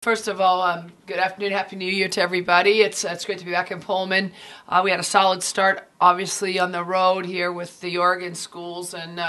First of all, good afternoon, Happy New Year to everybody. It's great to be back in Pullman. We had a solid start, obviously, on the road here with the Oregon schools, and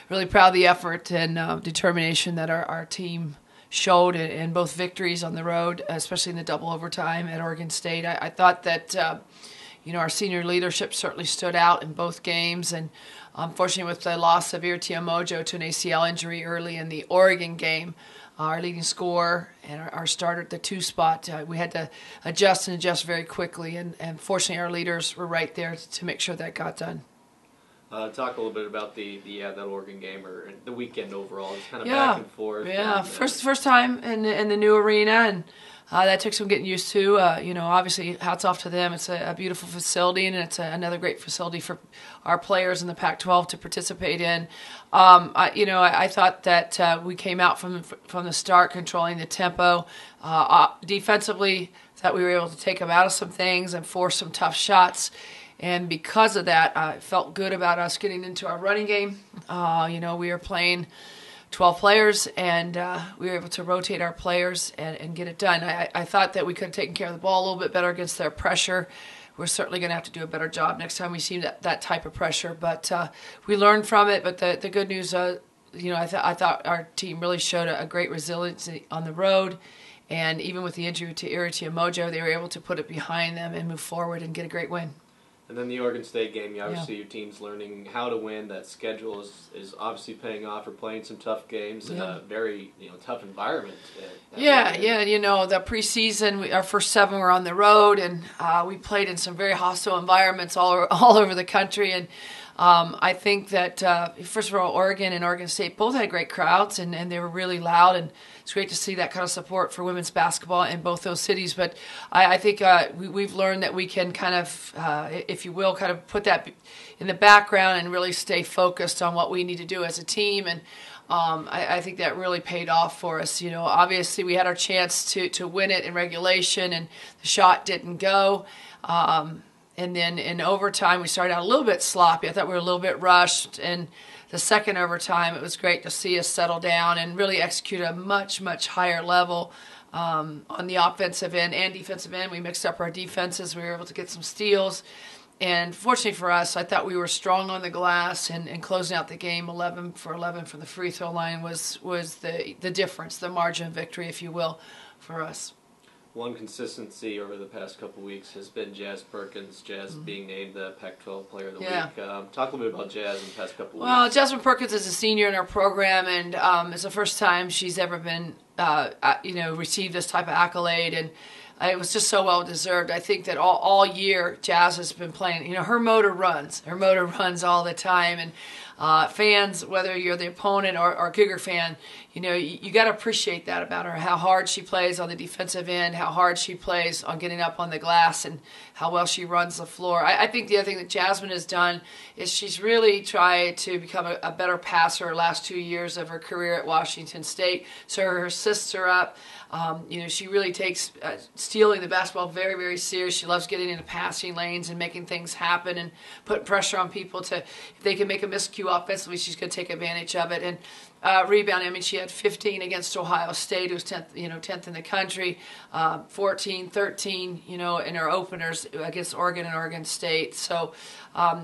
really proud of the effort and determination that our team showed in both victories on the road, especially in the double overtime at Oregon State. I thought that our senior leadership certainly stood out in both games, and unfortunately with the loss of Irtia Mojo to an ACL injury early in the Oregon game, our leading scorer and our starter at the 2 spot, we had to adjust very quickly, and fortunately our leaders were right there to make sure that got done. Talk a little bit about that Oregon game or the weekend overall. It's kind of back and forth. Yeah, and, first time in the new arena, and that took some getting used to. Obviously, hats off to them. It's a beautiful facility, and it's another great facility for our players in the Pac-12 to participate in. I thought that we came out from the start controlling the tempo. Defensively, that we were able to take them out of some things and force some tough shots. And because of that, I felt good about us getting into our running game. We were playing 12 players, and we were able to rotate our players and get it done. I thought that we could have taken care of the ball a little bit better against their pressure. We're certainly going to have to do a better job next time we see that type of pressure. But we learned from it. But the good news, I thought our team really showed a great resiliency on the road. And even with the injury to Irtia Mojo, they were able to put it behind them and move forward and get a great win. And then the Oregon State game, obviously your team's learning how to win. That schedule is obviously paying off. We're playing some tough games in a very tough environment. The preseason, our first 7 were on the road, and we played in some very hostile environments all over the country. And I think that, first of all, Oregon and Oregon State both had great crowds, and they were really loud, and it's great to see that kind of support for women's basketball in both those cities. But I think we've learned that we can kind of, if you will, kind of put that in the background and really stay focused on what we need to do as a team. And I think that really paid off for us. Obviously we had our chance to win it in regulation, and the shot didn't go. And then in overtime, we started out a little bit sloppy. I thought we were a little bit rushed. And the second overtime, it was great to see us settle down and really execute at a much, much higher level on the offensive end and defensive end. We mixed up our defenses. We were able to get some steals. And fortunately for us, I thought we were strong on the glass, and closing out the game 11 for 11 from the free throw line was the difference, the margin of victory, if you will, for us. One consistency over the past couple weeks has been Jazz Perkins. Jazz being named the Pac-12 Player of the Week. Talk a little bit about Jazz in the past couple weeks. Well, Jasmine Perkins is a senior in our program, and it's the first time she's ever been, received this type of accolade, and it was just so well deserved. I think that all year Jazz has been playing. Her motor runs. Her motor runs all the time, and fans, whether you're the opponent or Cougar fan, you got to appreciate that about her. How hard she plays on the defensive end, how hard she plays on getting up on the glass, and how well she runs the floor. I think the other thing that Jasmine has done is she's really tried to become a better passer the last 2 years of her career at Washington State. So her assists are up. She really takes stealing the basketball very, very serious. She loves getting into passing lanes and making things happen and putting pressure on people if they can make a miscue offensively, she's going to take advantage of it. And rebounding, she had 15 against Ohio State, who was 10th in the country, 14, 13, in her openers against Oregon and Oregon State. So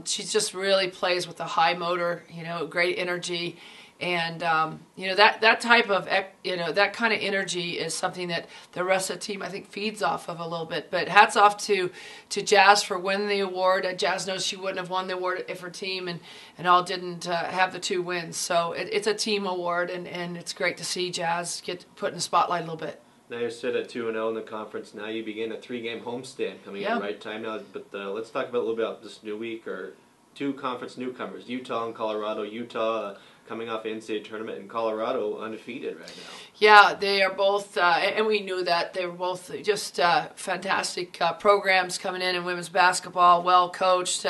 she just really plays with a high motor, great energy. And that type of that kind of energy is something that the rest of the team I think feeds off of a little bit. But hats off to Jazz for winning the award. Jazz knows she wouldn't have won the award if her team and all didn't have the 2 wins. So it's a team award, and it's great to see Jazz get put in the spotlight a little bit. Now you're set at 2-0 in the conference. Now you begin a 3-game homestand coming at the right time now. But let's talk about a little bit about this new week, or 2 conference newcomers, Utah and Colorado. Utah coming off an NCAA tournament, and Colorado undefeated right now. Yeah, they are both, and we knew that. They were both just fantastic programs coming in women's basketball, well coached,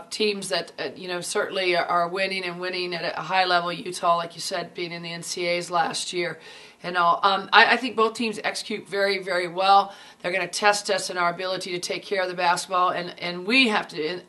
teams that, certainly are winning and winning at a high level. Utah, like you said, being in the NCAAs last year. and all. I think both teams execute very, very well. They're going to test us in our ability to take care of the basketball, and we have to,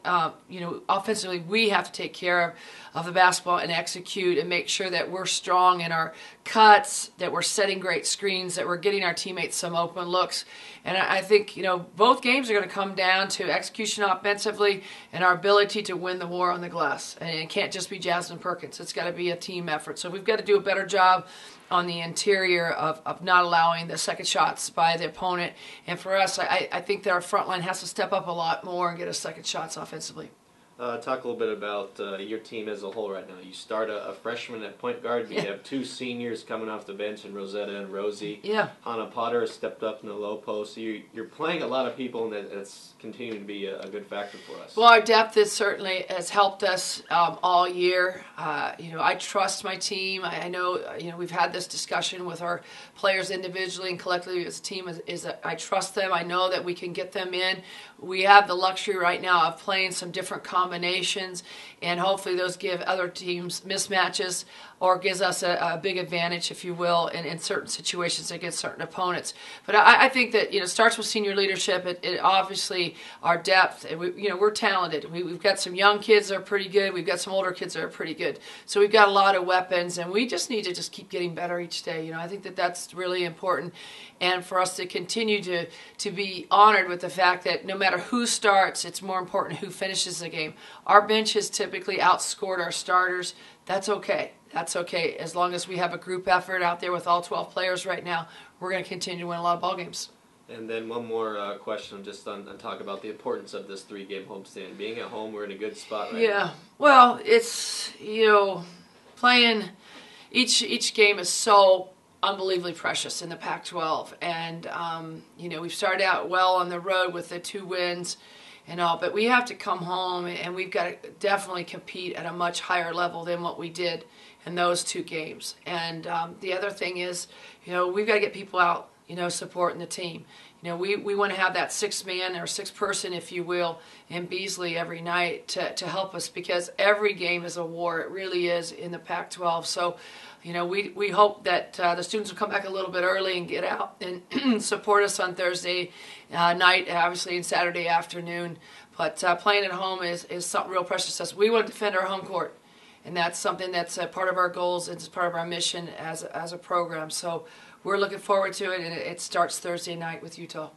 offensively, we have to take care of the basketball and execute and make sure that we're strong in our cuts, that we're setting great screens, that we're getting our teammates some open looks. And I think, both games are going to come down to execution offensively and our ability to win the war on the glass. And it can't just be Jasmine Perkins. It's got to be a team effort. So we've got to do a better job on the interior of not allowing the second shots by the opponent. And for us, I think that our front line has to step up a lot more and get us second shots offensively. Talk a little bit about your team as a whole right now. You start a freshman at point guard, but you have two seniors coming off the bench, and Rosetta and Rosie. Yeah. Hannah Potter has stepped up in the low post. So you're playing a lot of people, and that's continuing to be a good factor for us. Well, our depth certainly has helped us all year. I trust my team. I know, we've had this discussion with our players individually and collectively as a team. Is that I trust them. I know that we can get them in. We have the luxury right now of playing some different combinations, and hopefully those give other teams mismatches or gives us a big advantage, if you will, in certain situations against certain opponents. But I think that it starts with senior leadership. It obviously our depth. And we're talented. We've got some young kids that are pretty good. We've got some older kids that are pretty good. So we've got a lot of weapons, and we just need to just keep getting better each day. I think that that's really important, and for us to continue to be honored with the fact that no matter who starts, it's more important who finishes the game. Our bench has typically outscored our starters. That's okay. That's okay. As long as we have a group effort out there with all 12 players right now, we're going to continue to win a lot of ball games. And then one more question just on talk about the importance of this 3-game homestand. Being at home, we're in a good spot right now. Yeah. Well, it's, playing each game is so unbelievably precious in the Pac-12. And, we've started out well on the road with the 2 wins and all, but we have to come home and we've got to definitely compete at a much higher level than what we did in those 2 games. And the other thing is, we've got to get people out, supporting the team. We want to have that 6-man or 6-person, if you will, in Beasley every night to help us, because every game is a war. It really is in the Pac-12. So, we hope that the students will come back a little bit early and get out and support us on Thursday night, obviously, and Saturday afternoon. But playing at home is something real precious to us. We want to defend our home court, and that's something that's a part of our goals. It's part of our mission as a program. So we're looking forward to it, and it starts Thursday night with Utah.